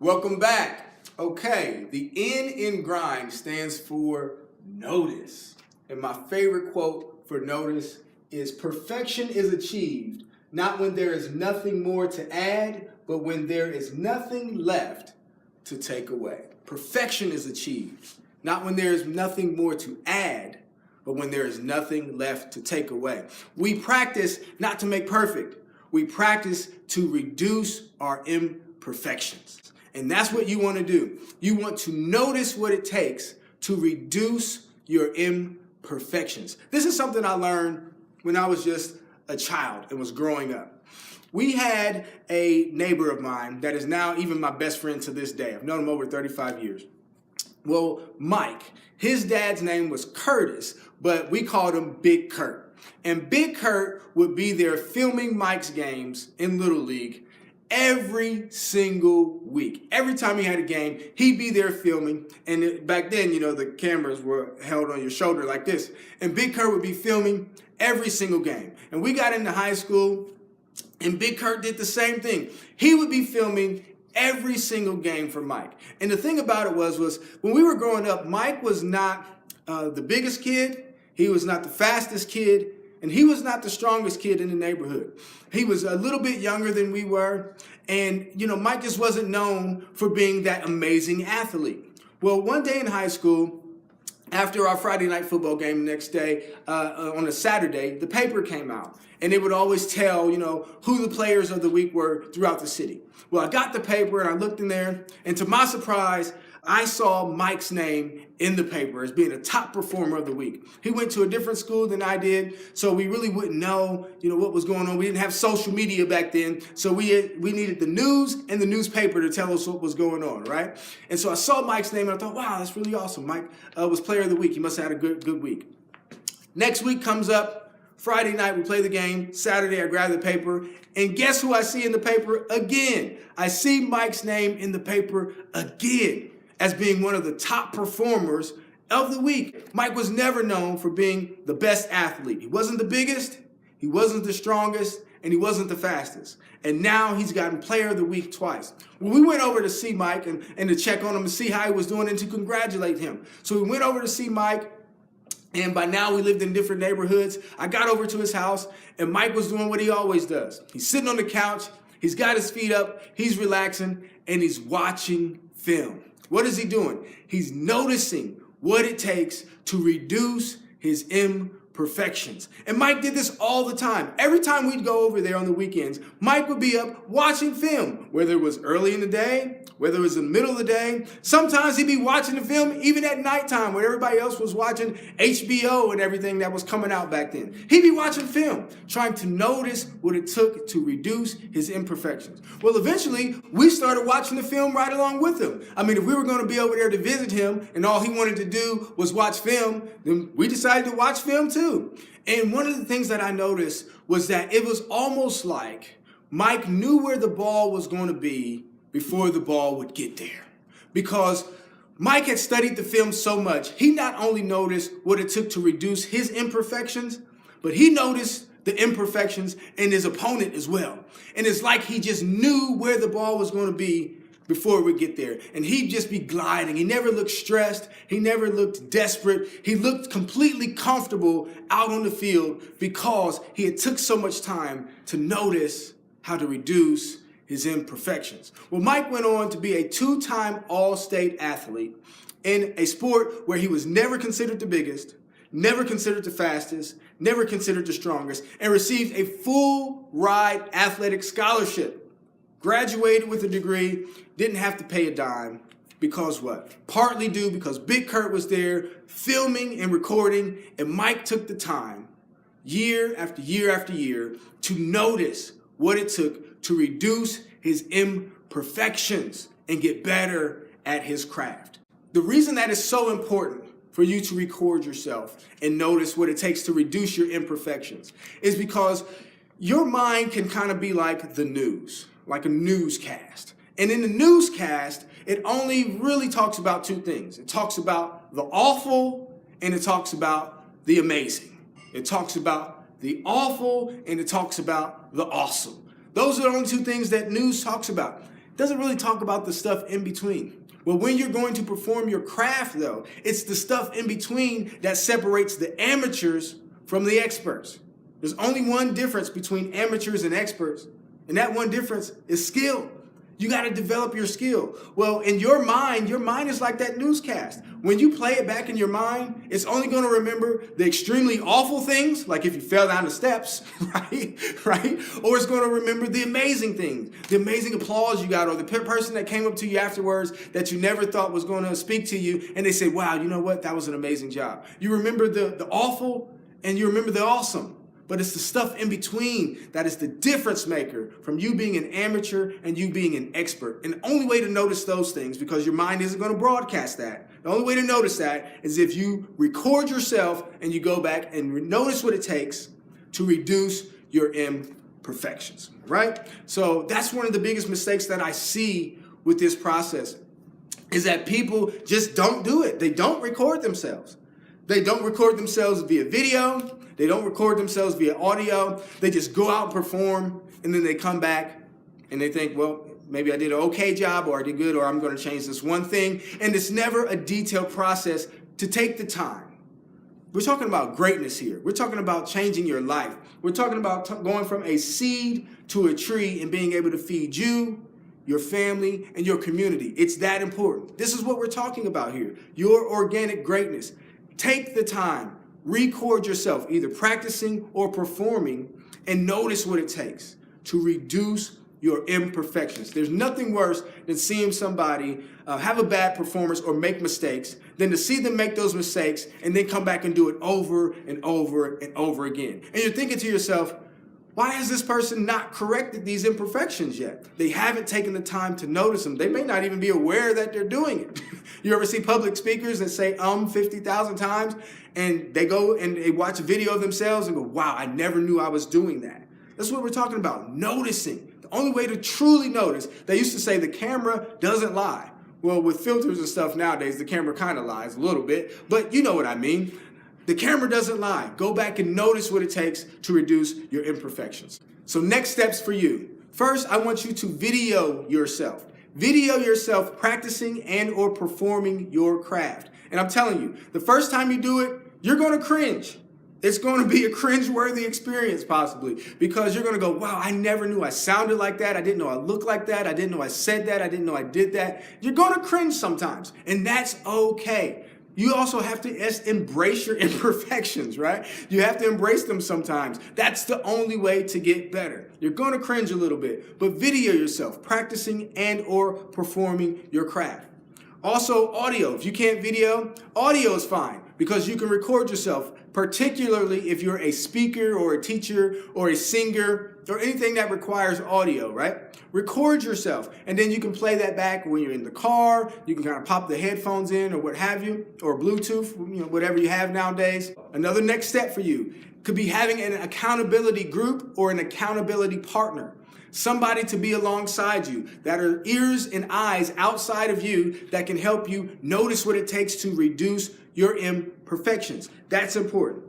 Welcome back. Okay, the N in grind stands for notice. And my favorite quote for notice is perfection is achieved, not when there is nothing more to add, but when there is nothing left to take away. Perfection is achieved, not when there is nothing more to add, but when there is nothing left to take away. We practice not to make perfect. We practice to reduce our imperfections. And that's what you want to do. You want to notice what it takes to reduce your imperfections. This is something I learned when I was just a child and was growing up. We had a neighbor of mine that is now even my best friend to this day. I've known him over 35 years. Well, Mike, his dad's name was Curtis, but we called him Big Kurt. And Big Kurt would be there filming Mike's games in Little League every single week. Every time he had a game, he'd be there filming. And back then, the cameras were held on your shoulder like this. And Big Kurt would be filming every single game. And we got into high school, and Big Kurt did the same thing. He would be filming every single game for Mike. And the thing about it was when we were growing up, Mike was not the biggest kid. He was not the fastest kid. And he was not the strongest kid in the neighborhood. He was a little bit younger than we were. And, Mike just wasn't known for being that amazing athlete. Well, one day in high school, after our Friday night football game the next day, on a Saturday, the paper came out. And it would always tell, who the players of the week were throughout the city. Well, I got the paper and I looked in there. And to my surprise, I saw Mike's name in the paper as being a top performer of the week. He went to a different school than I did, so we really wouldn't know, what was going on. We didn't have social media back then, so we needed the news and the newspaper to tell us what was going on, right? And so I saw Mike's name and I thought, wow, that's really awesome. Mike was player of the week. He must have had a good week. Next week comes up. Friday night, we play the game. Saturday, I grab the paper. And guess who I see in the paper again? I see Mike's name in the paper again as being one of the top performers of the week. Mike was never known for being the best athlete. He wasn't the biggest, he wasn't the strongest, and he wasn't the fastest. And now he's gotten player of the week twice. Well, we went over to see Mike and to check on him and see how he was doing and to congratulate him. So we went over to see Mike. And by now we lived in different neighborhoods. I got over to his house and Mike was doing what he always does. He's sitting on the couch, he's got his feet up, he's relaxing, and he's watching film. What is he doing? He's noticing what it takes to reduce his imperfections. And Mike did this all the time. Every time we'd go over there on the weekends, Mike would be up watching film, whether it was early in the day, whether it was in the middle of the day. Sometimes he'd be watching the film even at nighttime when everybody else was watching HBO and everything that was coming out back then. He'd be watching film, trying to notice what it took to reduce his imperfections. Well, eventually, we started watching the film right along with him. I mean, if we were going to be over there to visit him and all he wanted to do was watch film, then we decided to watch film too. And one of the things that I noticed was that it was almost like Mike knew where the ball was going to be before the ball would get there. Because Mike had studied the film so much, he not only noticed what it took to reduce his imperfections, but he noticed the imperfections in his opponent as well. And it's like he just knew where the ball was going to be before we get there. And he'd just be gliding. He never looked stressed. He never looked desperate. He looked completely comfortable out on the field because he had took so much time to notice how to reduce his imperfections. Well, Mike went on to be a two-time All-State athlete in a sport where he was never considered the biggest, never considered the fastest, never considered the strongest, and received a full ride athletic scholarship. Graduated with a degree, didn't have to pay a dime. Because what? Partly due because Big Kurt was there filming and recording, and Mike took the time, year after year after year, to notice what it took to reduce his imperfections and get better at his craft. The reason that is so important for you to record yourself and notice what it takes to reduce your imperfections is because your mind can kind of be like the news, like a newscast. And in the newscast, it only really talks about two things. It talks about the awful and it talks about the amazing. It talks about the awful and it talks about the awesome. Those are the only two things that news talks about. It doesn't really talk about the stuff in between. Well, when you're going to perform your craft, though, it's the stuff in between that separates the amateurs from the experts. There's only one difference between amateurs and experts, and that one difference is skill. You got to develop your skill. Well, in your mind is like that newscast. When you play it back in your mind, it's only going to remember the extremely awful things, like if you fell down the steps, right? Or it's going to remember the amazing things, the amazing applause you got, or the person that came up to you afterwards that you never thought was going to speak to you, and they say, wow, you know what? That was an amazing job. You remember the awful, and you remember the awesome. But it's the stuff in between that is the difference maker from you being an amateur and you being an expert. And the only way to notice those things, because your mind isn't going to broadcast that, the only way to notice that is if you record yourself and you go back and notice what it takes to reduce your imperfections, right? So that's one of the biggest mistakes that I see with this process, is that people just don't do it. They don't record themselves. They don't record themselves via video. They don't record themselves via audio. They just go out and perform, and then they come back and they think, well, maybe I did an okay job, or I did good, or I'm going to change this one thing. And it's never a detailed process to take the time. We're talking about greatness here. We're talking about changing your life. We're talking about going from a seed to a tree and being able to feed you, your family, and your community. It's that important. This is what we're talking about here. Your organic greatness. Take the time, record yourself, either practicing or performing, and notice what it takes to reduce your imperfections. There's nothing worse than seeing somebody have a bad performance or make mistakes than to see them make those mistakes and then come back and do it over and over and over again. And you're thinking to yourself, why has this person not corrected these imperfections yet? They haven't taken the time to notice them. They may not even be aware that they're doing it. You ever see public speakers that say 50,000 times, and they go and they watch a video of themselves and go, wow, I never knew I was doing that. That's what we're talking about, noticing. The only way to truly notice, they used to say the camera doesn't lie. Well, with filters and stuff nowadays, the camera kind of lies a little bit, but you know what I mean. The camera doesn't lie. Go back and notice what it takes to reduce your imperfections. So next steps for you. First, I want you to video yourself. Video yourself practicing and or performing your craft. And I'm telling you, the first time you do it, you're going to cringe. It's going to be a cringe-worthy experience possibly, because you're going to go, wow, I never knew I sounded like that. I didn't know I looked like that. I didn't know I said that. I didn't know I did that. You're going to cringe sometimes, and that's okay. You also have to embrace your imperfections, right? You have to embrace them sometimes. That's the only way to get better. You're going to cringe a little bit, but video yourself practicing and or performing your craft. Also, audio. If you can't video, audio is fine because you can record yourself, particularly if you're a speaker or a teacher or a singer or anything that requires audio, right? Record yourself, and then you can play that back when you're in the car. You can kind of pop the headphones in or what have you, or Bluetooth, whatever you have nowadays. Another next step for you could be having an accountability group or an accountability partner. Somebody to be alongside you that are ears and eyes outside of you that can help you notice what it takes to reduce your imperfections. That's important.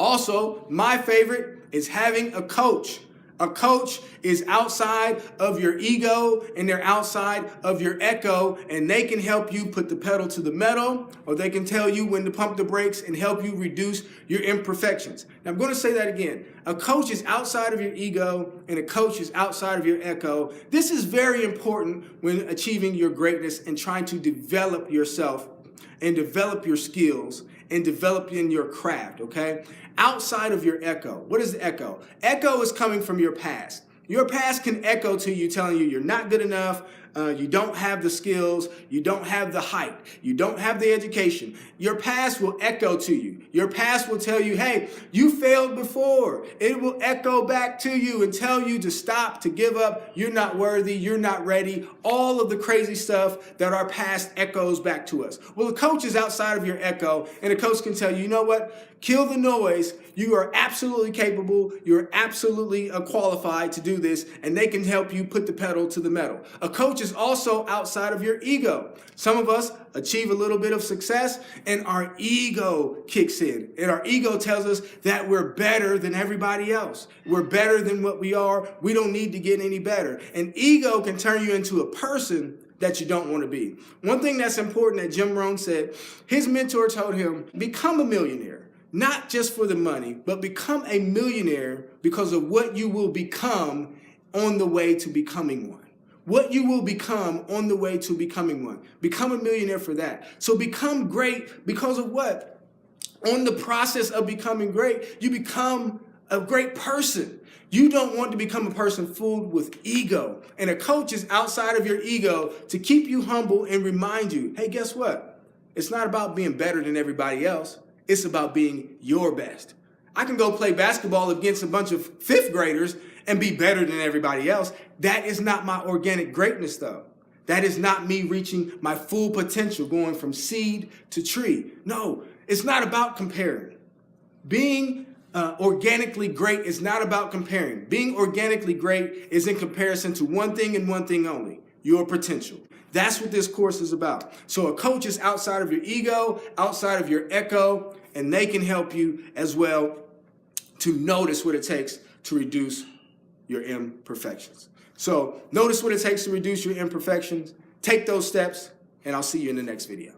Also, my favorite is having a coach. A coach is outside of your ego and they're outside of your echo, and they can help you put the pedal to the metal, or they can tell you when to pump the brakes and help you reduce your imperfections. Now, I'm going to say that again. A coach is outside of your ego and a coach is outside of your echo. This is very important when achieving your greatness and trying to develop yourself and develop your skills and develop in your craft, okay? Outside of your echo. What is the echo? Echo is coming from your past. Your past can echo to you, telling you you're not good enough, you don't have the skills, you don't have the height, you don't have the education. Your past will echo to you. Your past will tell you, hey, you failed before. It will echo back to you and tell you to stop, to give up, you're not worthy, you're not ready, all of the crazy stuff that our past echoes back to us. Well, a coach is outside of your echo, and a coach can tell you, you know what? Kill the noise. You are absolutely capable. You're absolutely qualified to do this, and they can help you put the pedal to the metal. A coach is also outside of your ego. Some of us achieve a little bit of success and our ego kicks in. And our ego tells us that we're better than everybody else. We're better than what we are. We don't need to get any better. And ego can turn you into a person that you don't want to be. One thing that's important that G.R.I.N.D said, his mentor told him, become a millionaire. Not just for the money, but become a millionaire because of what you will become on the way to becoming one. What you will become on the way to becoming one. Become a millionaire for that. So become great because of what? On the process of becoming great, you become a great person. You don't want to become a person full with ego. And a coach is outside of your ego to keep you humble and remind you, hey, guess what? It's not about being better than everybody else. It's about being your best. I can go play basketball against a bunch of fifth graders and be better than everybody else. That is not my organic greatness, though. That is not me reaching my full potential, going from seed to tree. No, it's not about comparing. Being organically great is not about comparing. Being organically great is in comparison to one thing and one thing only, your potential. That's what this course is about. So a coach is outside of your ego, outside of your echo, and they can help you as well to notice what it takes to reduce your imperfections. So notice what it takes to reduce your imperfections. Take those steps, and I'll see you in the next video.